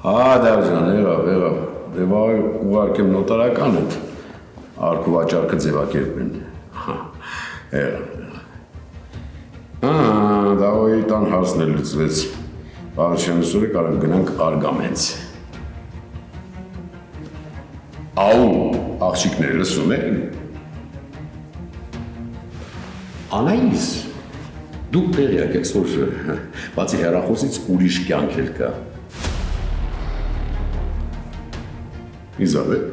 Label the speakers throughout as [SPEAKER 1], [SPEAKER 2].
[SPEAKER 1] Դավջան, եղավ, դե վաղ ուղարկեմ նոտարական հետ, արքու վաճառքը ձևակերպեն, Դավոյի տան հարցն էլ լուծվեց, Պարաշյանուսորը կարող գնանք Արգամենց։ Աղջիկները լսում են։ Անայիս, դուք տեղյակ եք, որ բացի հեռախոսից ուրիշ կյանք էլ կա։ Իզաբել,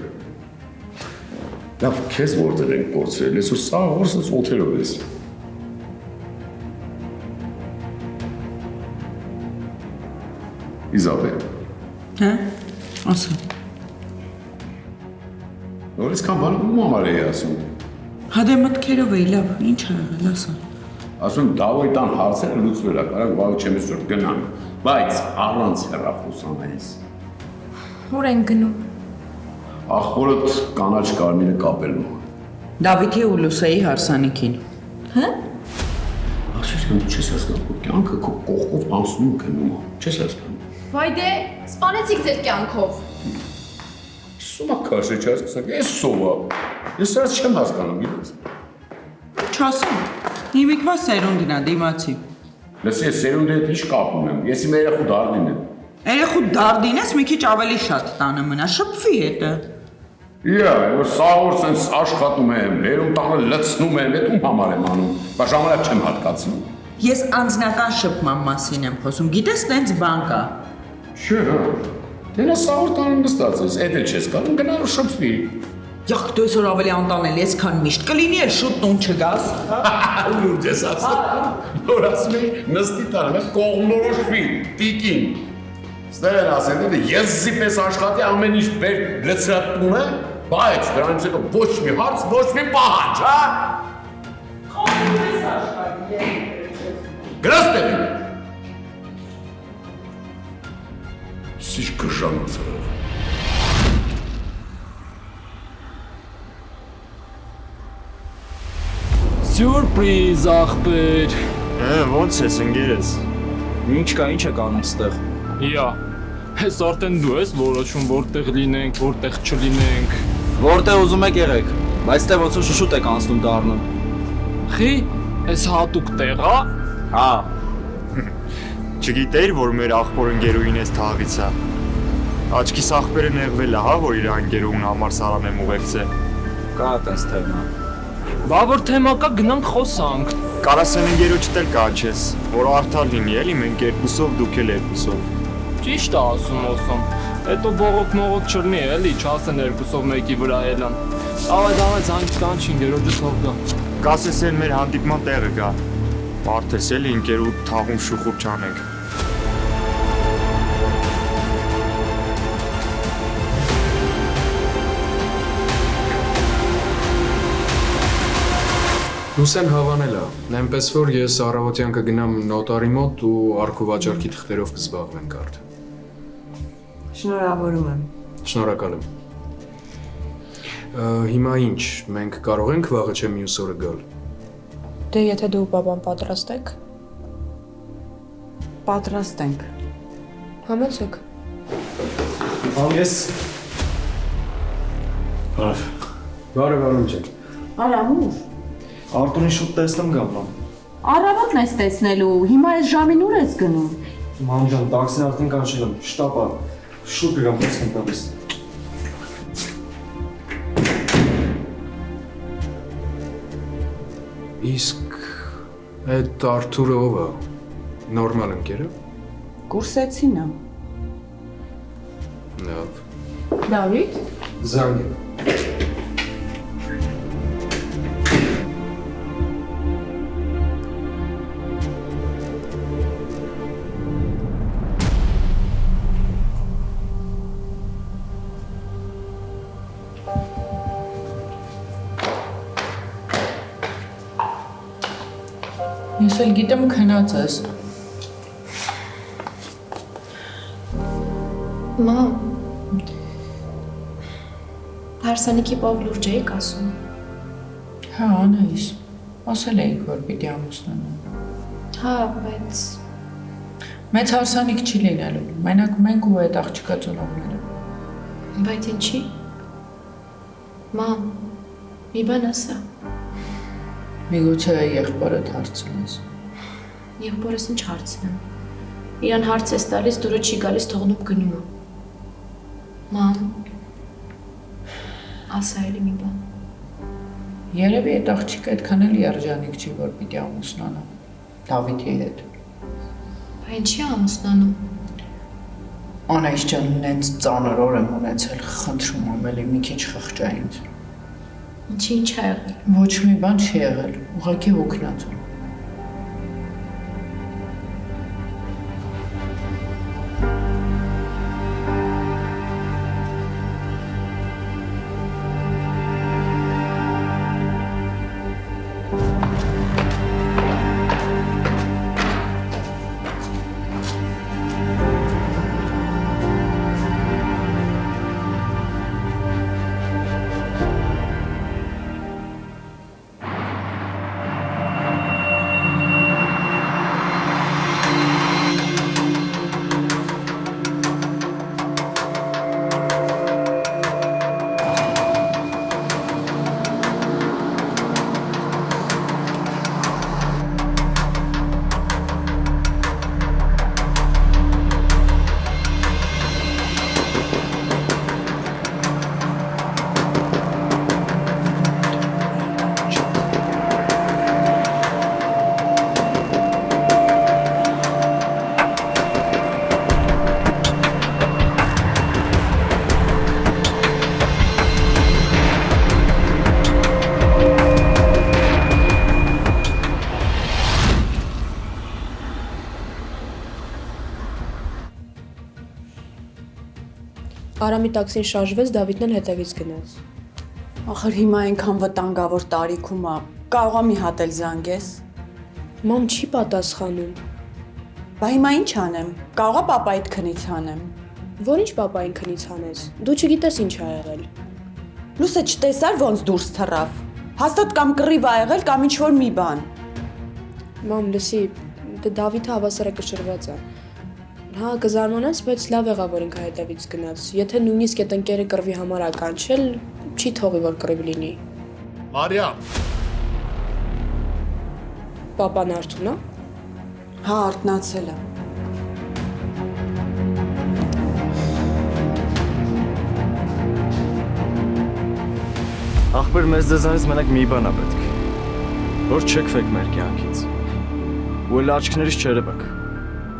[SPEAKER 1] լավ, քեզ որտեղ ենք կորցրել, ես որ սաղ որսս օթերով ես։ Իզաբել։
[SPEAKER 2] Հա, ասա։
[SPEAKER 1] Նորից կան բանը ում համար էի ասում։
[SPEAKER 2] Հա դե մտքերով էի, լավ, ինչ ա եղել, ասա։
[SPEAKER 1] Ասում Դավոյի տան հարցերը լուծվել է, կարող վաղը չեմ այսօր գնանք, բայց առանց հեռախոս Անայիս։
[SPEAKER 3] Ուր են գնում։
[SPEAKER 1] Ախորդ կանաչ կարմիրը կապելու։
[SPEAKER 2] Դավիթի ու Լուսեի հարսանիքին։
[SPEAKER 3] Հա։
[SPEAKER 1] Աշիշկան չես հասկանում, որ կյանքը քո կողքով անցնում գնում է, չես հասկանում։
[SPEAKER 3] Վայ դե, սպանեցիք ձեր կյանքով։
[SPEAKER 1] Սումա քաշը չհասկացանք, ես սովա։ Ես սրած չեմ հասկանում, գիտես։
[SPEAKER 2] Չասեմ, հիմիկվա սերունդին ա դիմացի։
[SPEAKER 1] Լսի, ես սերունդի հետ ինչ կապ ունեմ, ես իմ երեխու դարդին եմ։
[SPEAKER 2] Երեխու դարդին ես մի քիչ ավելի շատ տանը մնա, շփվի հետը։
[SPEAKER 1] Որ սաղոր սենց աշխատում եմ, լերում տանը լցնում եմ, էդ ում համար եմ անում, բա ժամանակ չեմ հատկացնում։
[SPEAKER 2] Ես անձնական շփման մասին եմ խոսում, գիտես տենց բան կա։
[SPEAKER 1] Չէ, դե նա սաղոր տանը նստած ես, էդ էլ չես կանում, գնար ու շփվի։
[SPEAKER 2] Յախ, դու այսօր ավելի անտանել ես, քան միշտ, կլինի էլ շուտ տուն չգաս։
[SPEAKER 1] Լուրջ ես ասում, որ ասում էի նստի տանը, մեզ կողմնորոշվի, տիկին։ Ստեղ են ասել, դե եզզի պես աշխատի ամեն ինչ բեր լցրատ տուն է, բայց դրանից հետո ոչ մի հարց, ոչ մի պահանջ, հա։
[SPEAKER 2] Խորում ես աշխատի,
[SPEAKER 1] Գրաս տեղին։ Սիշ կժանոց հրավ։
[SPEAKER 4] Սյուրպրիզ, աղբեր։
[SPEAKER 5] Ոնց ես ընկերս։
[SPEAKER 4] Ինչ կա, ինչ եք անում ստեղ։ Իա, ես արդեն դու ես որոշում որտեղ լինենք, որտեղ չլինենք։
[SPEAKER 6] Որտեղ ուզում եք եղեք, բայց դե ոնց որ շուշուտ եք անցնում դառնում։
[SPEAKER 4] Խի, ես հատուկ տեղ, հա։
[SPEAKER 6] Հա։
[SPEAKER 5] Չգիտեիր, որ մեր աղբոր ընկերուհին ես թաղից է։ Աչքիս աղբերը նեղվել է, հա, որ իր ընկերուհուն համար Սարան եմ ուղեկցել։
[SPEAKER 6] Կա տես թեմա։
[SPEAKER 4] Բա որ թեմա կա, գնանք խոսանք։
[SPEAKER 5] Կարասեն ընկերոջդ էլ կանչես, որ արդար լինի, էլի մենք երկուսով, դուք էլ երկուսով։
[SPEAKER 4] Ճիշտ է ասում։ Հետո բողոք չլինի, էլի, չասեն երկուսով մեկի վրա ելան։ Давай, զանգ կանչին, գերոջը թող գա։
[SPEAKER 5] Կասես էլ մեր հանդիպման տեղը գա։ Բարդես էլի ընկերու թաղում շուխուր չանենք։
[SPEAKER 7] Լուսեն հավանել է, նայնպես որ ես առավոտյան կգնամ նոտարի մոտ ու արքու վաճառքի թղթերով կզբաղվենք արդ։
[SPEAKER 8] Շնորհավորում եմ։
[SPEAKER 7] Շնորհակալ եմ։ Հիմա ինչ, մենք կարող ենք վաղը չէ մյուս օրը գալ։
[SPEAKER 8] Դե եթե դու բաբան պատրաստ եք։ Պատրաստ ենք։ Համեցեք։
[SPEAKER 7] Ես։ Բարև ջան։
[SPEAKER 8] Արամուր։
[SPEAKER 6] Արտուրին շուտ տեսնում գամ։
[SPEAKER 8] Առավոտն ես տեսնելու, հիմա այս ժամին ուր ես գնում։
[SPEAKER 6] Ման ջան, տաքսին արդեն կանչել եմ, շտապ է։ Շուտ կգամ, խոսք եմ տալիս։
[SPEAKER 7] Իսկ այդ Արթուրը ով է։ Նորմալ ընկեր է։
[SPEAKER 8] Կուրսեցին է։
[SPEAKER 7] Լավ։
[SPEAKER 8] Դավիթ։
[SPEAKER 7] Զանգ։
[SPEAKER 2] Ես էլ գիտեմ քնած ես։
[SPEAKER 3] Մամ, հարսանիքի պով լուրջ էիք ասում։
[SPEAKER 2] Հա, Անայիս, ասել էիք, որ պիտի ամուսնանան։
[SPEAKER 3] Հա, բայց
[SPEAKER 2] Մեծ հարսանիք չի լինելու, մենակ մենք ու այդ աղջիկա ծնողները։
[SPEAKER 3] Բայց ինչի։ Մամ, մի բան ասա։
[SPEAKER 2] Միգուցե եղբորդ հարցնես։
[SPEAKER 3] Եղբորս ինչ հարցնեմ։ Իրան հարց ես տալիս, դուրը չի գալիս, թողնում գնում է։ Մամ, ասա էլի մի բան։
[SPEAKER 2] Երևի այդ աղջիկը այդքան էլ երջանիկ չի, որ պիտի ամուսնանա Դավիթի հետ։
[SPEAKER 3] Բա ինչի ամուսնանում։
[SPEAKER 2] Անայս ջան, նենց ծանր օր եմ ունեցել, խնդրում եմ էլի մի քիչ խղճա ինձ։
[SPEAKER 3] Ինչ ա եղել։
[SPEAKER 2] Ոչ մի բան չի եղել, ուղղակի հոգնած եմ։
[SPEAKER 3] Արամի տաքսին շարժվեց, Դավիթն էլ հետևից գնաց։
[SPEAKER 8] Ախր հիմա այնքան վտանգավոր տարիքում է, կարող է մի հատ էլ զանգես։
[SPEAKER 3] Մամ չի պատասխանում։
[SPEAKER 8] Բա հիմա ինչ անեմ, կարող է պապայիդ քնից անեմ։
[SPEAKER 3] Որինչ պապային քնից հանես։ Դու չգիտես ինչ ա եղել։
[SPEAKER 8] Լուսը չտեսար ոնց դուրս թռավ։ Հաստատ կամ կռիվ ա եղել կամ ինչ-որ մի բան։
[SPEAKER 3] Մամ, լսի, դե Դավիթը հավասարը կշռված է։ Հա, կզարմանաս, բայց լավ եղավ, որ ինքը հետևից գնաց։ Եթե նույնիսկ այդ ընկերը կռվի համար ա կանչել, չի թողի, որ կռիվ լինի։
[SPEAKER 1] Մարիամ,
[SPEAKER 3] Պապան Արթուն ա։
[SPEAKER 8] Հա, արթնացել է։
[SPEAKER 6] Ախպեր մեզ դեզանից մենակ մի բան ա պետք, որ չեքվեք մեր կյանքից, ու էլ աչքներիս չերևեք,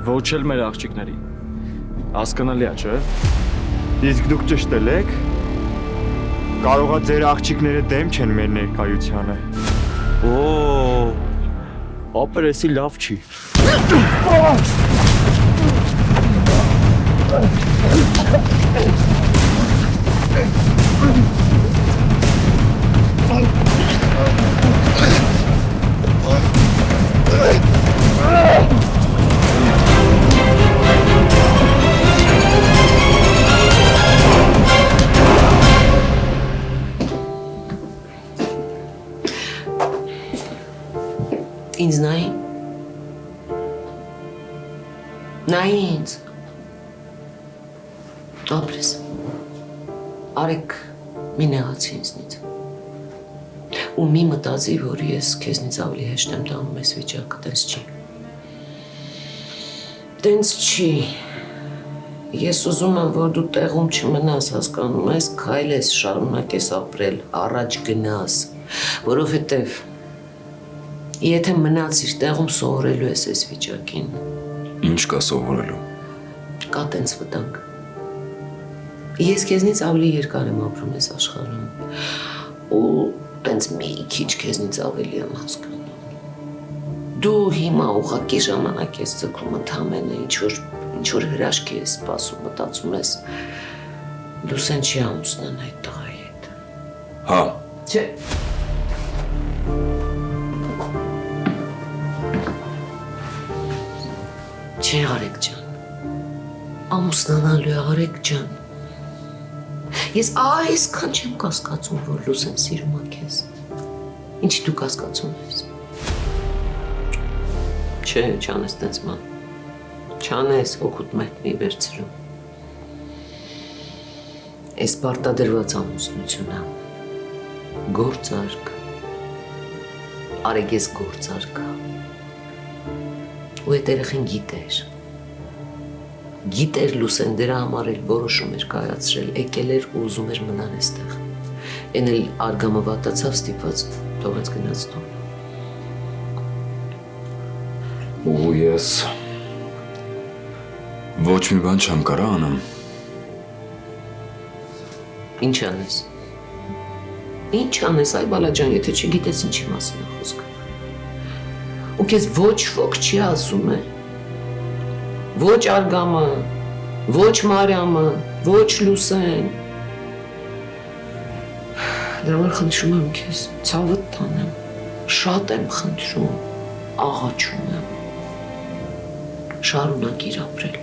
[SPEAKER 6] ոչ էլ մեր աղջիկների, հասկանալի ա, չէ՞։
[SPEAKER 5] Իսկ դուք ճշտել եք, կարողա ձեր աղջիկները դեմ չեն մեր ներկայությանը։
[SPEAKER 6] Ապեր էսի լավ չի։
[SPEAKER 9] Ինձ նայի։ Նայի ինձ։ Ապրես։ Արեք մի նեղացի ինձնից։ Ու մի մտածի, որ ես քեզնից ավելի հեշտ եմ տանում այս վիճակը, տենց չի։ Տենց չի։ Ես ուզում եմ, որ դու տեղում չմնաս, հասկանում ես, քայլես, շարունակես ապրել, առաջ գնաս, որովհետև եթե մնացիր տեղում սովորելու ես այս վիճակին։
[SPEAKER 10] Ինչ կա սովորելու։
[SPEAKER 9] Կա տենց վտանգ։ Ես քեզնից ավելի երկար եմ ապրում այս աշխարհում ու տենց մի քիչ քեզնից ավելի եմ հասկանում։ Դու հիմա ուղղակի ժամանակ ես ձգում ընդամենը ինչ որ հրաշքի ես սպասում, մտածում ես Լուսեն չի ամուսնան այդ տղայի հետ։
[SPEAKER 10] Հա։
[SPEAKER 9] Չէ։ Չէ, Արեգ ջան, ամուսնանալու է Արեգ ջան, ես այսքան չեմ կասկածում, որ Լուսեն սիրում է քեզ, ինչի դու կասկածում ես, չէ, չանես տենց ման, Չանես օգուտ մետ մի վերցրում։ Այս պարտադրված ամուսնությունը գործարք, արեգես գործարք ու այդ երեխին գիտեր Լուսեն դրա համար էլ որոշում էր կայացրել, եկել էր ու ուզում էր մնալ այստեղ։ Էն էլ արգամը վատացավ, ստիպված թողեց գնաց տուն։
[SPEAKER 10] Ու ես ոչ մի բան չեմ կարա անեմ։
[SPEAKER 9] Ինչ անես։ Ինչ անես, այ բալաջան, եթե չգիտես ինչի մասին է խոսքը։ Ու քեզ ոչ ոք չի ասում է։ Ոչ արգամը, ոչ Մարիամը, ոչ Լուսեն։ Դրա համար խնդրում եմ քեզ, ցավդ տանեմ, շատ եմ խնդրում, աղաչում եմ։ Շարունակիր ապրել։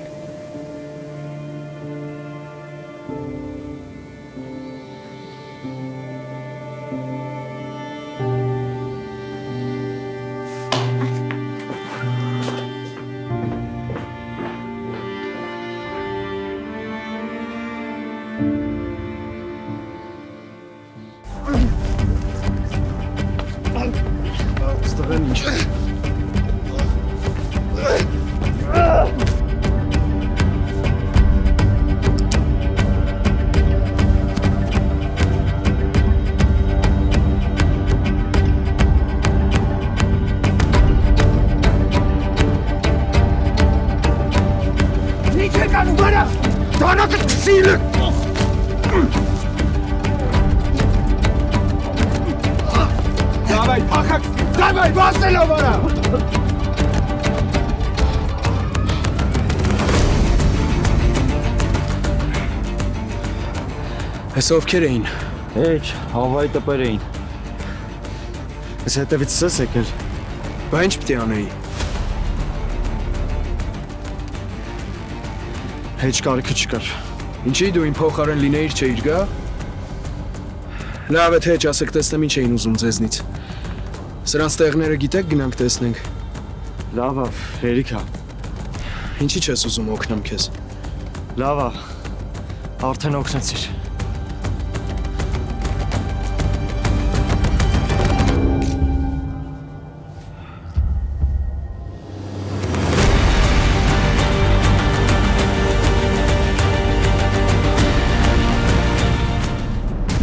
[SPEAKER 6] Ստվեն ինչ։
[SPEAKER 7] Այս ովքեր էին։
[SPEAKER 6] Հեչ, հավայի տպեր էին։ Ես հետևից ես եկել։
[SPEAKER 7] Բա ինչ պիտի անեի։
[SPEAKER 6] Հեչ կարիքը չկար։
[SPEAKER 7] Ինչի դու իմ փոխարեն լինեիր չէիր գա։ Լավ է թե հեչ ասեք տեսնեմ ինչ էին ուզում ձեզնից։ Սրանց տեղները գիտեք գնանք տեսնենք։
[SPEAKER 6] Լավ է, հերիքա։
[SPEAKER 7] Ինչի չես ուզում օգնեմ քեզ։
[SPEAKER 6] Լավ է, արդեն օգնեցիր։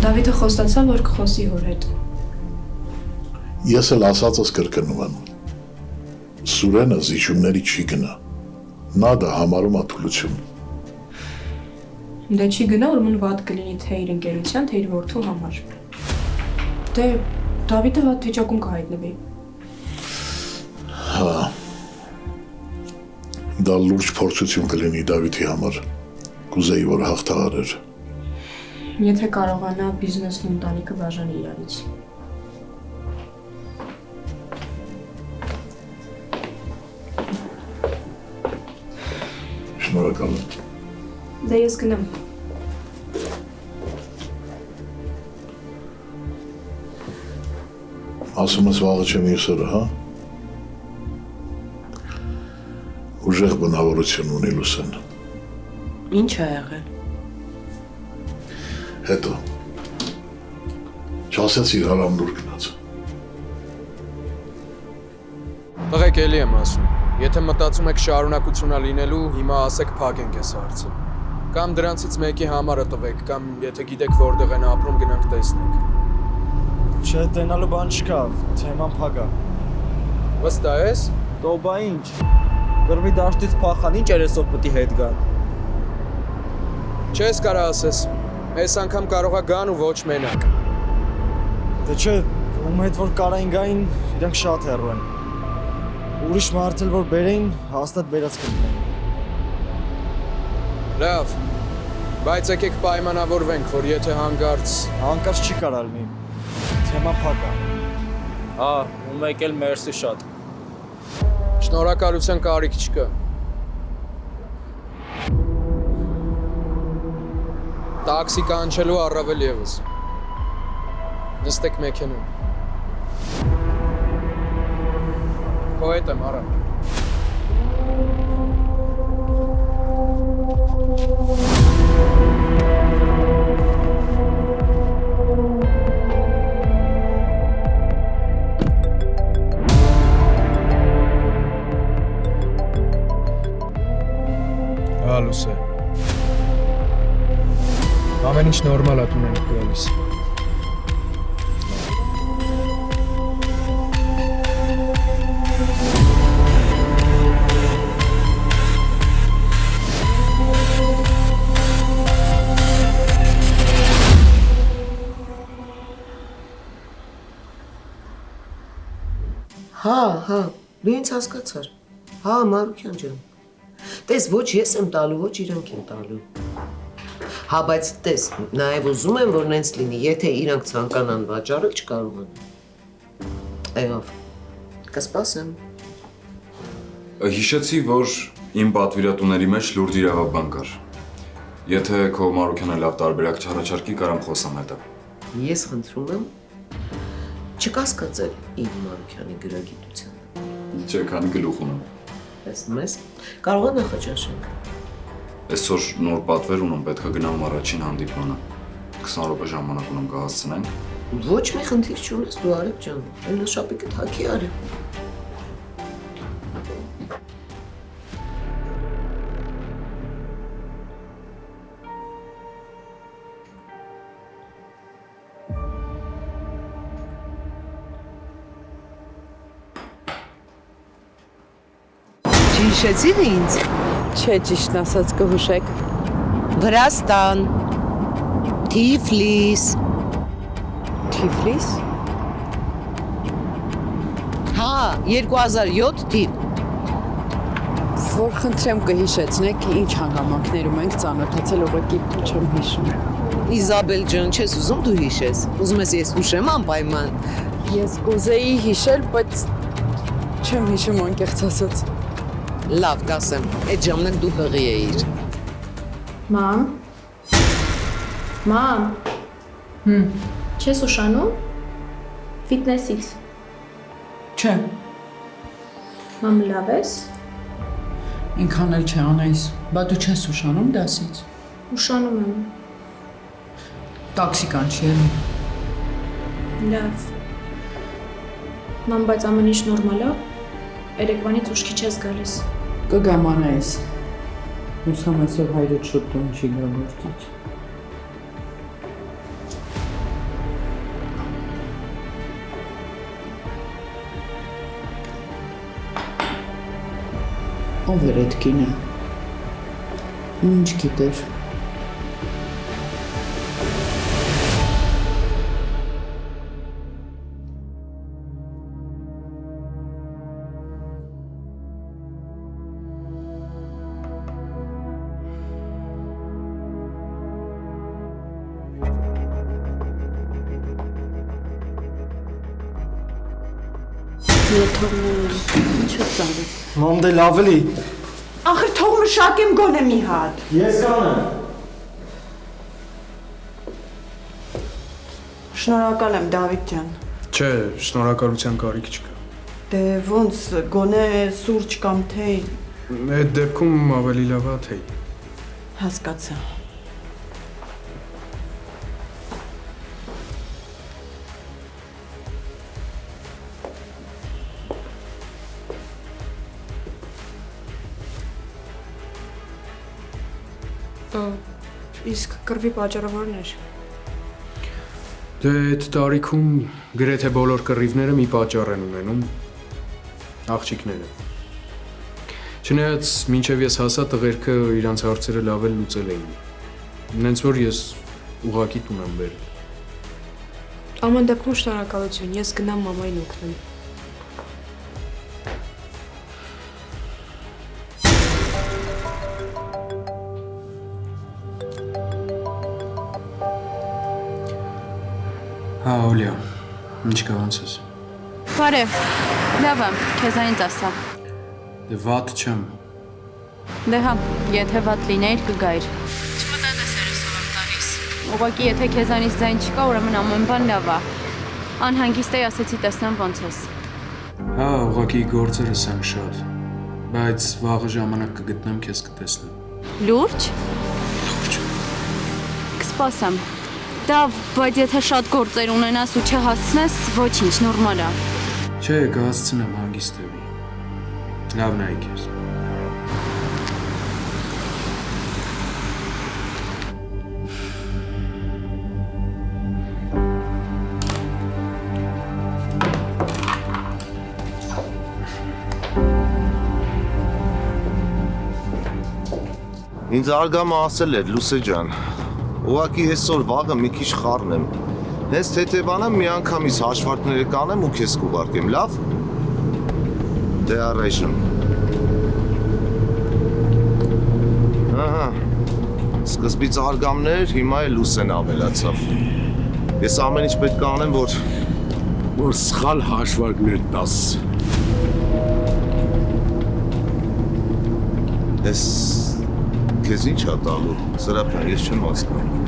[SPEAKER 3] Դավիթը խոստացավ, որ կխոսի հոր հետ։
[SPEAKER 11] Ես էլ ասածս կրկնում եմ։ Սուրենը զիջումների չի գնա։ Նա դա համարում է թուլություն։
[SPEAKER 3] Դե չի գնա, ուրեմն վատ կլինի թե իր ընկերության, թե իր որդու համար։ Դե Դավիթը վատ վիճակում կհայտնվի։
[SPEAKER 11] Հա։ Դա լուրջ փորձություն կլինի Դավիթի համար։ Կուզեի, որ հաղթահարեր։
[SPEAKER 3] Եթե կարողանա բիզնեսն ու ընտանիքը բաժանի իրարից։
[SPEAKER 11] Շնորհակալ եմ։
[SPEAKER 3] Դե ես գնամ։
[SPEAKER 11] Ասում ես վաղը չեմ եսերը, հա։ Ուժեղ բնավորություն ունի Լուսեն։
[SPEAKER 2] Ինչ է եղել։
[SPEAKER 11] Հետո չասեցիր հարամնուր գնաց։
[SPEAKER 7] Տղեկ էլի եմ ասում, եթե մտածում եք շարունակությունա լինելու, հիմա ասեք փակենք այս հարցը։ Կամ դրանցից մեկի համարը տվեք, կամ եթե գիտեք որտեղ են ապրում, գնանք տեսնենք։
[SPEAKER 6] Չէ, տենալու բան չկա, թեման փակա։
[SPEAKER 7] Վստահ ես։
[SPEAKER 6] Տոբա ինչ։ Գրվի դաշտից փախան, ինչ երեսով պիտի հետ գան։
[SPEAKER 7] Չես կարա ասես։ Այս անգամ կարողա գան ու ոչ մենակ։
[SPEAKER 6] Դե չէ, ում հետ որ կարային գային, իրանք շատ հեռու են։ Ուրիշ մարդ էլ որ բերեին, հաստատ բերած կլինեն։
[SPEAKER 7] Լավ, բայց եկեք պայմանավորվենք, որ եթե
[SPEAKER 6] հանկարծ չի կարա լինի։ Թեման փակա։
[SPEAKER 12] Հա, ում եկել մերսի շատ։
[SPEAKER 7] Շնորհակալության կարիք չկա։ Տաքսի կանչելու առավել ևս։ Նստեք մեքենան։ Քո հետ եմ, արա։ գալուս է։ Ամեն ինչ նորմալ է տուն ենք գալիս։
[SPEAKER 9] Հա, դու ինձ հասկացար։ Հա, Մարուքյան ջան։ Տես, ոչ ես եմ տալու, ոչ իրանք են տալու։ Հա, բայց տես, նաև ուզում եմ, որ նենց լինի, եթե իրանք ցանկանան վաճառել, չկարողան։ Այով, կսպասեմ։
[SPEAKER 10] Հիշեցի, որ իմ պատվիրատուների մեջ լուրջ իրավաբան կար։ Եթե քո Մարուքյանը լավ տարբերակ չառաջարկի, կարամ խոսամ հետը։
[SPEAKER 9] Ես խնդրում եմ չկասկածել իմ Մարուքյանի գրագիտությանը։
[SPEAKER 10] Չէ, քանի գլուխ ունեմ։
[SPEAKER 9] Տեսնում ես, կարող է նախաճաշենք։
[SPEAKER 10] Այսօր նոր պատվեր ունեմ, պետք է գնամ առաջին հանդիպմանը։ 20 րոպե ժամանակ ունեմ կհասցնենք։
[SPEAKER 9] Ոչ մի խնդիր չունես դու Արեգ ջան, այնա շապիկը թաքի արի։ Հիշեցին ինձ։
[SPEAKER 8] Չէ, ճիշտն ասած կհուշեք։
[SPEAKER 9] Վրաստան, Թիֆլիս։
[SPEAKER 8] Թիֆլիս։
[SPEAKER 9] Հա, 2007 թիվ։
[SPEAKER 8] Որ խնդրեմ կհիշեցնեք, ինչ հանգամանքներում ենք ծանոթացել, ուղղակի չեմ հիշում։
[SPEAKER 9] Իզաբել ջան, չես ուզում դու հիշես։ Ուզում ես ես հուշեմ անպայման։
[SPEAKER 8] Ես կուզեի հիշել, բայց չեմ հիշում անկեղծ ասած։
[SPEAKER 9] Լավ, կասեմ, այդ ժամանակ դու հղի էիր։
[SPEAKER 3] Մամ։ Մամ։ Չես ուշանում։ Ֆիթնեսից։
[SPEAKER 2] Չէ,
[SPEAKER 3] Մամ, լավ ես։
[SPEAKER 2] ինքան էլ չանես, բա դու չես ուշանում դասից։
[SPEAKER 3] Ուշանում եմ։
[SPEAKER 2] Տաքսի կանչի էլի։
[SPEAKER 3] Լավ։ Մամ, բայց ամեն ինչ նորմալ է։ Երեկվանից ուշքի չես գալիս։
[SPEAKER 2] Կգամ անայես։ Հուսամ այսօր հայրդ շուտ տուն չի գա գործից։ Ով էր էդ կինը։ Ինչ գիտեր։
[SPEAKER 3] Ինչ ես անում։
[SPEAKER 6] Մամ դե լավ էլի։
[SPEAKER 8] Ախր թող մշակեմ գոնե մի հատ։
[SPEAKER 6] Ես կանեմ։
[SPEAKER 8] Շնորհակալ եմ Դավիթ ջան։
[SPEAKER 7] Չէ, շնորհակալության կարիք չկա։
[SPEAKER 8] Դե ոնց գոնե սուրճ կամ թեյ։
[SPEAKER 7] Այդ դեպքում ավելի լավ է թեյ։
[SPEAKER 8] Հասկացա։
[SPEAKER 3] Իսկ կռվի պատճառը ո՞րն էր։
[SPEAKER 7] Դե այդ տարիքում գրեթե բոլոր կռիվները մի պատճառ են ունենում։ Աղջիկները։ Չնայած մինչև ես հասա տղերքը իրանց հարցերը լավ էլ լուծել էին։ Նենց որ ես ուղղակի տուն եմ բերել։
[SPEAKER 3] Ամեն դեպքում շնորհակալություն, ես գնամ մամային օգնեմ։
[SPEAKER 7] Հա, Օլիա, ինչ կա ոնց ես։
[SPEAKER 13] Բարև, լավ եմ, քեզանից ասա։
[SPEAKER 7] Դե վատ չեմ։
[SPEAKER 13] Դե հա, եթե վատ լինեիր կգայր։ Չմտածես երեսով եմ տալիս։ Ուղղակի եթե քեզանից ձայն չկա, ուրեմն ամեն բան լավ է։ Անհանգիստ էի, ասեցի տեսնեմ ոնց ես։
[SPEAKER 7] Հա, ուղղակի գործերս են շատ, բայց վաղը ժամանակ կգտնեմ քեզ կտեսնեմ։
[SPEAKER 13] Լուրջ։ Կսպասեմ։ Դա, բայց եթե շատ գործեր ունենաս ու չհասցնես, ոչինչ, նորմալ է։
[SPEAKER 7] Չէ, կհասցնեմ հանգիստ էվի։ Լավ նայ քեզ։
[SPEAKER 14] Ինձ արգամը ասել էր Լուսե ջան։ Ուղղակի այսօր վաղը մի քիչ խառնեմ։ Հենց թեթևանամ մի անգամից հաշվարկները կանեմ ու քեզ կուղարկեմ, լավ։ Դե առայժմ։ Ահա։ Սկզբից արգամներ, հիմա էլ Լուսեն ավելացավ։ Ես ամեն ինչ պետք է անեմ, որ
[SPEAKER 1] սխալ հաշվարկներ տաս։
[SPEAKER 14] Ես քեզ ինչ ա տալու, Սրափյան, ես չեմ հասկանում։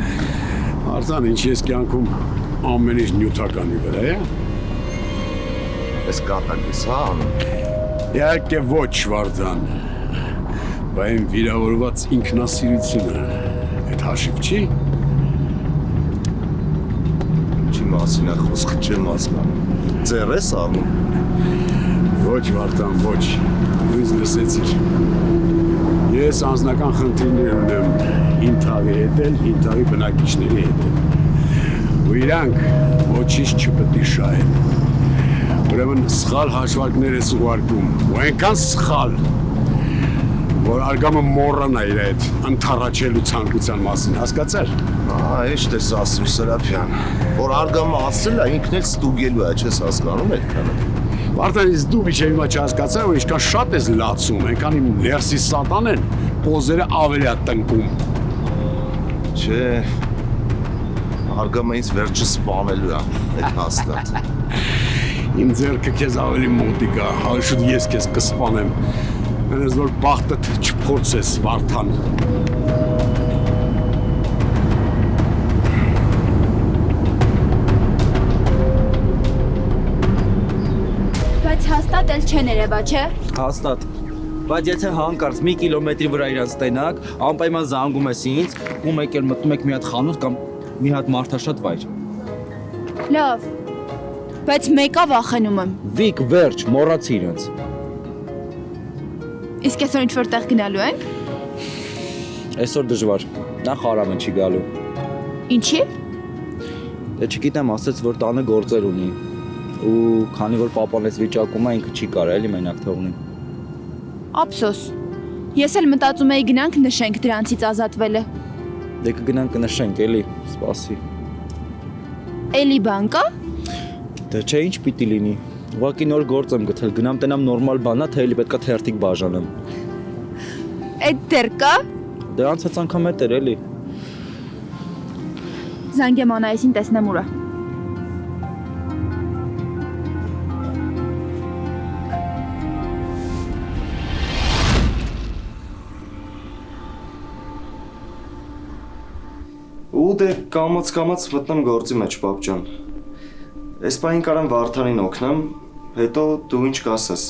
[SPEAKER 1] Արտան, ինչ ես կյանքում ամեն ինչ նյութականի վրա է։
[SPEAKER 14] Ես կատակ ես հա անում։
[SPEAKER 1] Իհարկե ոչ, Վարդան։ Բայց վիրավորված ինքնասիրությունը այդ հաշիվ չի։
[SPEAKER 14] Ինչի մասին է խոսքը չեմ հասկանում։ Ձեռ ես անում։
[SPEAKER 1] Ոչ, Վարդան, ոչ։ Դու ինձ լսեցիր։ Ես անձնական խնդիրներ ունեմ իմ թաղի հետ էլ, իմ թաղի բնակիչների հետ էլ։ Ու իրանք ոչինչ չպետք է շահեն։ Ուրեմն սխալ հաշվարկներ ես ուղարկում, ու այնքան սխալ, որ արգամը մոռանա իր այդ ընդառաջելու ցանկության մասին, հասկացար։
[SPEAKER 14] Հեշտ ես ասում, Սրափյան, որ արգամը ասել է, ինքն էլ ստուգելու է, չես հասկանում այդքանը։
[SPEAKER 1] Վարդանից դու միջև հիմա չհասկացա, որ ինչքան շատ ես լացում, այնքան իմ ներսի սատանեն պոզերը ավելի է տնկում։
[SPEAKER 14] Չէ, արգամը ինձ վերջը սպանելու է, այդ հաստատ։
[SPEAKER 1] Իմ ձեռքը քեզ ավելի մոտիկ է, հաշուտ ես քեզ կսպանեմ, այնպես որ բախտդ չփորձես, Վարդան։
[SPEAKER 13] Հաստատ էլ չեն երևա, չէ։
[SPEAKER 12] Հաստատ։ Բայց եթե հանկարծ մի կիլոմետրի վրա իրանց տենակ, անպայման զանգում ես ինձ, ու մեկ էլ մտնում եք մի հատ խանութ կամ մի հատ մարդաշատ վայր։
[SPEAKER 13] Լավ։ Բայց մեկա վախենում եմ։
[SPEAKER 12] Վիկ, վերջ, մոռացի իրենց։
[SPEAKER 13] Իսկ այսօր ինչ-որ տեղ գնալու ենք։
[SPEAKER 12] Այսօր դժվար։ Նախ Արամը չի գալու։
[SPEAKER 13] Ինչի։
[SPEAKER 12] Դե չգիտեմ, ասեց, որ տանը գործեր ունի։ Ու քանի որ պապան էս վիճակում է, ինքը չի կարա էլի մենակ թողնի։
[SPEAKER 13] Ափսոս։ Ես էլ մտածում էի գնանք նշենք դրանցից ազատվելը։
[SPEAKER 12] Դե կգնանք կնշենք էլի, սպասի։
[SPEAKER 13] Էլի բան կա։
[SPEAKER 12] Դե չէ, ինչ պիտի լինի։ Ուղղակի նոր գործ եմ գտել, գնամ տենամ նորմալ բանա, թե էլի պետքա թերթիկ բաժանեմ։
[SPEAKER 13] Այդ դեռ կա։
[SPEAKER 12] Դե անցած անգամ էդ էր էլի։
[SPEAKER 13] Զանգեմ Անայեսին տեսնեմ ուրա։
[SPEAKER 6] Ու դե կամաց մտնեմ գործի մեջ, պապ ջան։ Այս պահին կարամ Վարդանին օգնեմ, հետո դու ինչ կասես։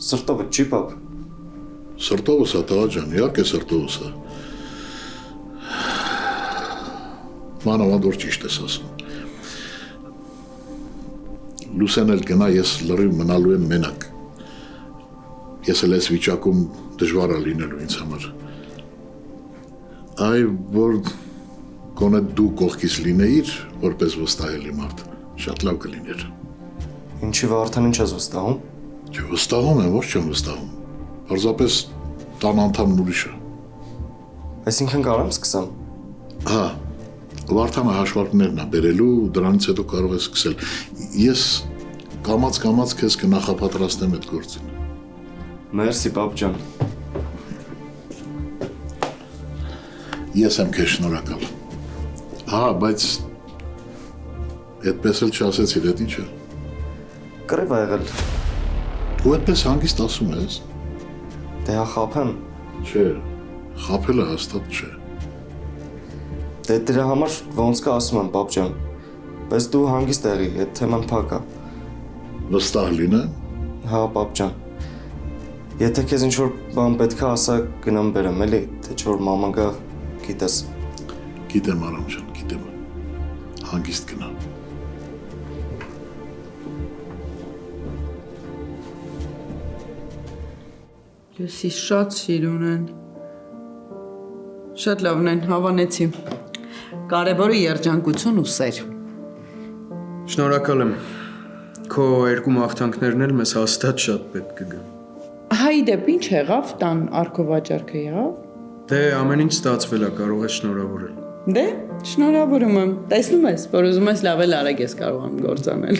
[SPEAKER 6] Սրտովը չի, պապ։
[SPEAKER 11] Սրտովս է, տղա ջան, իհարկե սրտովս է։ Մանավանդ որ ճիշտ ես ասում։ Լուսեն էլ գնա, ես լրիվ մնալու եմ մենակ։ Ես էլ այս վիճակում դժվար է լինելու ինձ համար։ Այ որ գոնե դու կողքից լինեիր, որպես վստահելի մարդ, շատ լավ կլիներ։
[SPEAKER 6] Ինչի Վարդանին չես վստահում։
[SPEAKER 11] Չէ, վստահում եմ, ոչ չեմ վստահում։ Պարզապես տան անդամն ուրիշ է։
[SPEAKER 6] Այսինքն կարամ սկսեմ։
[SPEAKER 11] Հա, Վարդանը հաշվարկներն է բերելու, դրանից հետո կարող ես սկսել։ Ես կամաց քեզ կնախապատրաստեմ այդ գործին։
[SPEAKER 6] Մերսի, պապ ջան։
[SPEAKER 11] Ես եմ քեզ շնորհակալ։ Հա, բայց այդպես էլ չասեցիր, այդ ինչ է։
[SPEAKER 6] Կռիվ ա եղել։
[SPEAKER 11] Ու այդպես հանգիստ ասում ես։
[SPEAKER 6] Դե հա խափեմ։
[SPEAKER 11] Չէ, խափելը հաստատ չէ։
[SPEAKER 6] Դե դրա համար ոնց կա ասում եմ, պապ ջան։ Բայց դու հանգիստ եղի, այդ թեման փակ է։
[SPEAKER 11] Վստահ լինեմ։
[SPEAKER 6] Հա, պապ ջան։ Եթե քեզ ինչ-որ բան պետք է ասա, գնամ բերեմ, էլի, թե չէ որ մաման գա, գիտես։
[SPEAKER 11] Գիտեմ, Արամ ջան, գիտեմ։ Հանգիստ գնա։
[SPEAKER 8] Լուսի շատ սիրուն են։ Շատ լավն են, հավանեցի։ Կարևորը երջանկություն ու սեր։
[SPEAKER 7] Շնորհակալ եմ։ Քո երկու մաղթանքներն էլ մեզ հաստատ շատ պետք կգան։
[SPEAKER 8] Հայդեպ ինչ եղավ, տան արքովաճառքը եղավ։
[SPEAKER 7] Դե ամեն ինչ ստացվել է, կարող ես շնորհավորել։
[SPEAKER 8] Դե, շնորհավորում եմ։ Տեսնում ես, որ ուզում ես լավ էլ արագ ես կարող եմ գործանել։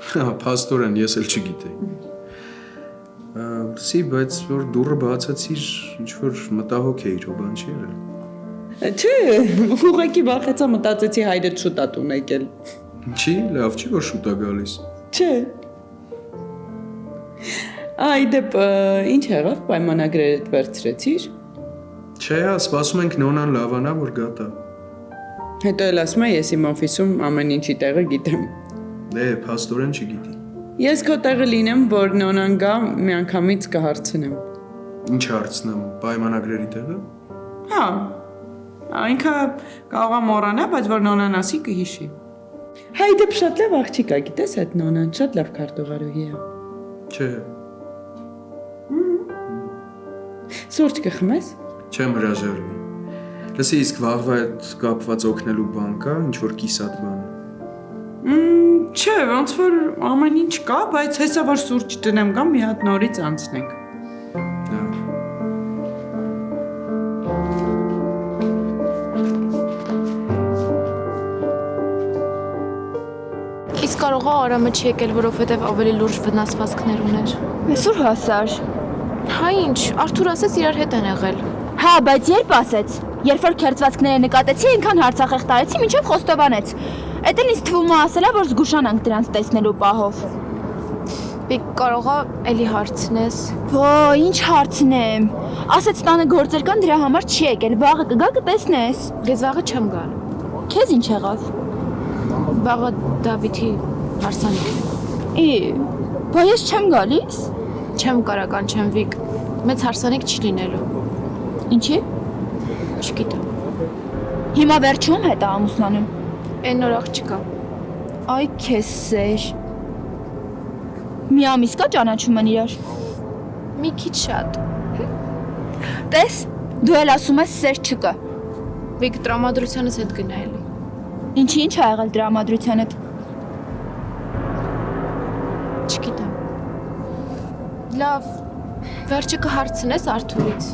[SPEAKER 7] Հա, փաստորեն ես էլ չգիտեի։ Սի, բայց որ դուռը բացացիր, ինչ որ մտահոգ էիր, ո բան չի եղել։
[SPEAKER 8] Չէ, ուղղակի վախեցա մտածեցի հայրդ շուտ է տուն եկել։
[SPEAKER 7] Չի, լավ չի որ շուտ է գալիս։
[SPEAKER 8] Չէ։ Այդեպ ինչ եղավ, պայմանագրերդ վերցրեցիր։
[SPEAKER 7] Չէ, սպասում ենք նոնան լավանա, որ գատա։
[SPEAKER 8] Հետո էլ ասում ես իմ օֆիսում ամեն ինչի տեղը գիտեմ։
[SPEAKER 7] Դե, փաստորեն չգիտի։
[SPEAKER 8] Ես քո տեղը լինեմ, որ նոնան գա, միանգամից կհարցնեմ։
[SPEAKER 7] Ինչ հարցնեմ, պայմանագրերի տեղը։
[SPEAKER 8] Հա։ Այնքա կարող եմ մոռանա, բայց որ նոնան ասի կհիշի։ Հայդեպ շատ լավ աղջիկ է, գիտես այդ նոնան, շատ լավ քարտուղարուհի է։
[SPEAKER 7] Չէ։
[SPEAKER 8] Սուրճ կխմես։
[SPEAKER 7] Չեմ հրաժարվի։ Լսի, իսկ վաղվա այդ կապված օգնելու բան կա, ինչ որ կիսատ բան։
[SPEAKER 8] Չէ, ոնց որ ամեն ինչ կա, բայց հեսա որ սուրճ տնեմ գամ մի հատ նորից անցնենք։
[SPEAKER 13] Իսկ կարող է Արամը չի եկել, որովհետև ավելի լուրջ վնասվածքներ ուներ։
[SPEAKER 15] Այսօր հասար։
[SPEAKER 13] Հա ինչ, Արթուր ասեց իրար հետ են եղել։
[SPEAKER 15] Հա, բայց երբ ասեց։ Երբ որ քերծվածքները նկատեցի, այնքան հարցախեղ տարեցի, մինչև խոստովանեց։ Էդ էլ ինձ թվում է ասելա, որ զգուշանանք դրանց տեսնելու պահով։
[SPEAKER 13] Պիկ կարող է էլի հարցնես։
[SPEAKER 15] Ո, ինչ հարցնեմ։ Ասեց տանը գործեր կան, դրա համար չի եկել։ Վաղը կգա կտեսնես։
[SPEAKER 13] Ես վաղը չեմ գալ։
[SPEAKER 15] Քեզ ինչ եղավ։
[SPEAKER 13] Վաղը Դավիթի հարսանիքն է։
[SPEAKER 15] Բա ես չեմ գալիս։
[SPEAKER 13] Չեմ կարական, չեմ Վիկ։ Մեծ հարսանիք չի լինելու։
[SPEAKER 15] Ինչի։
[SPEAKER 13] Չգիտեմ։
[SPEAKER 15] Հիմա վերջում հետ է ամուսնանում։
[SPEAKER 13] Այն նոր աղջիկա։
[SPEAKER 15] Այ քեզ սեր։ Մի ամիս կա ճանաչում են իրար։
[SPEAKER 13] Մի քիչ շատ։
[SPEAKER 15] Տես, դու էլ ասում ես սեր չկա։
[SPEAKER 13] Վիկ տրամադրությանս հետ գնա էլի։
[SPEAKER 15] Ինչ ա եղել տրամադրությանդ։
[SPEAKER 13] Չգիտեմ։ Լավ, վերջը կհարցնես Արթուրից։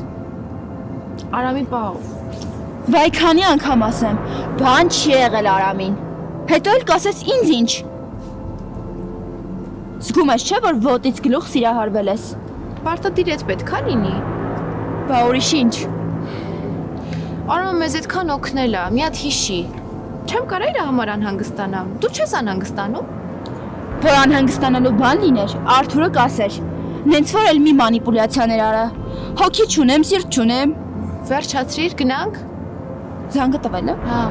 [SPEAKER 13] Արամի պահով։
[SPEAKER 15] Վայ քանի անգամ ասեմ, բան չի եղել Արամին։ Հետո էլ կասես ինձ ինչ։ Զգում ես չէ, որ ոտից գլուխ սիրահարվել ես։
[SPEAKER 13] Պարտադիր էդ պետքա լինի։
[SPEAKER 15] Բա ուրիշ ինչ։
[SPEAKER 13] Արամը մեզ այդքան օգնել է, մի հատ հիշի։ Չեմ կարա իր համար անհանգստանամ։ Դու չես անհանգստանում։
[SPEAKER 15] Որ անհանգստանալու բան լիներ, Արթուրը կասեր։ Նենց որ էլ մի մանիպուլյացիաներ արա։ Հոգի չունեմ, սիրտ չունեմ։
[SPEAKER 13] Վերջացրիր, գնանք։
[SPEAKER 15] Զանգը տվել է։
[SPEAKER 13] Հա։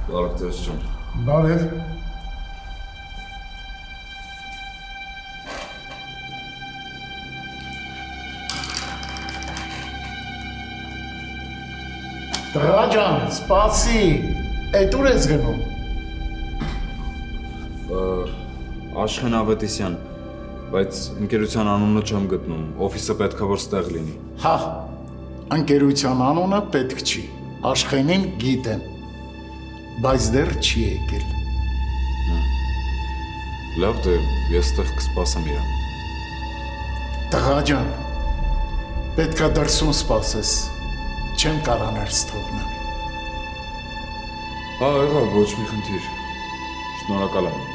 [SPEAKER 10] Բարև ձեզ ջան։
[SPEAKER 11] Բարև։ Տղա ջան, սպասի, էդ ուր ես գնում։
[SPEAKER 10] Աշխեն Ավետիսյան, բայց ընկերության անունը չեմ գտնում, օֆիսը պետքա որ ստեղ լինի։
[SPEAKER 11] Հա, ընկերության անունը պետք չի, Աշխենին գիտեմ, բայց դեռ չի եկել։
[SPEAKER 10] Լավ դե, ես ստեղ կսպասեմ իրան։
[SPEAKER 11] Տղա ջան, պետքա դրսում սպասես, չեմ կարա ներս թողնել։
[SPEAKER 10] Հա, եղա, ոչ մի խնդիր, շնորհակալ եմ։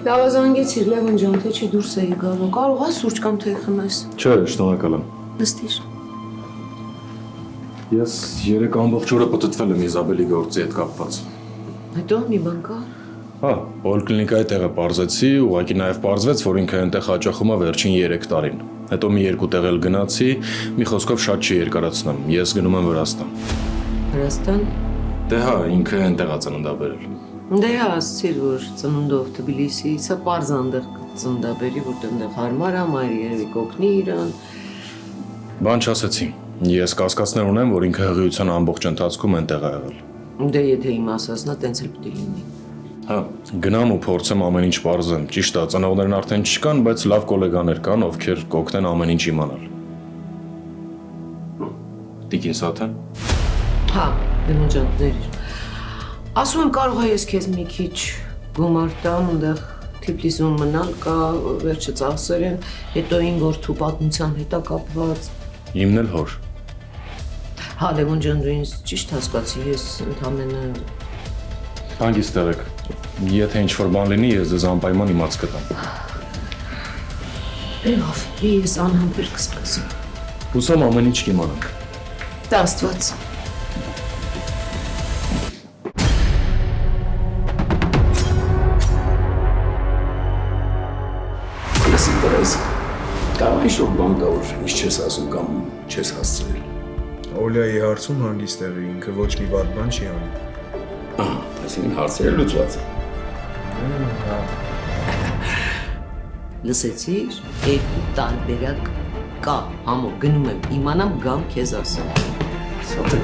[SPEAKER 9] Լավ զանգեցիր Լևոն ջան, թե չի դուրս էի գալու, կարող է սուրճ կամ թեյ խմես։
[SPEAKER 6] Չէ, շնորհակալ եմ։
[SPEAKER 9] Նստիր։
[SPEAKER 6] Ես 3 ամբողջ օրը պտտվել եմ Իզաբելի գործի հետ կապված։
[SPEAKER 9] Հետո մի բան կա։
[SPEAKER 6] Հա, պոլիկլինիկայի տեղը պարզեցի, ուղղակի նաև պարզվեց, որ ինքը այնտեղ հաճախում է վերջին 3 տարին։ Հետո մի 2 տեղ էլ գնացի, մի խոսքով շատ չի երկարացնեմ, ես գնում եմ Վրաստան։
[SPEAKER 9] Վրաստան։
[SPEAKER 6] Դե հա, ինքը այնտեղ է ծննդաբերել։
[SPEAKER 9] Դե հա, ասցիր, որ ծնունդով Թբիլիսիից է պարզ այնտեղ ծննդաբերի, որտեղ այնտեղ հարմար է, մայրը երևի կօգնի իրան։
[SPEAKER 6] Բան չասեցի։ Ես կասկածներ ունեմ, որ ինքը հղիության ամբողջ ընթացքում այնտեղ է եղել։
[SPEAKER 9] Դե եթե իմ ասածնա տենց էլ պիտի լինի։
[SPEAKER 6] Հա, գնամ ու փորձեմ ամեն ինչ բարձեմ։ Ճիշտ է, ծնողներն արդեն չկան, բայց լավ գոլեգաներ կան, ովքեր կօգնեն ամեն ինչ իմանալ։ Տիկին Սաթեն։
[SPEAKER 9] Հա, Լևոն ջան, ներիր։ Ասում եմ կարող է ես քեզ մի քիչ գումար տամ, այնտեղ Թիֆլիսում մնալ կա, վերջը ծախսեր են, հետո ին որդու պատմության հետ է կապված։
[SPEAKER 6] Իմն էլ հոր։
[SPEAKER 9] Հա, Լևոն ջան, դու ինձ ճիշտ հասկացի, ես ընդամենը
[SPEAKER 6] Հանգիստ եղեք։ Եթե ինչ-որ բան լինի, ես ձեզ անպայման իմաց կտամ։
[SPEAKER 9] Լավ, ես անհամբեր կսպասեմ։
[SPEAKER 6] Հուսամ ամեն ինչ կիմանանք։
[SPEAKER 9] Դա Աստված։
[SPEAKER 1] Լսի դրես, կարող է շոկ բան կա, որ ինչ չես ասում կամ չես հասցրել։
[SPEAKER 7] Օլիայի հարցում հանգիստ եղի, ինքը ոչ մի վատ բան չի անում։
[SPEAKER 1] Ահա, այսինքն հարցերը լուծված են։
[SPEAKER 9] Լսեցիր, երկու տարբերակ կա, համո գնում եմ, իմանամ գամ քեզ ասեմ։
[SPEAKER 1] Սա դու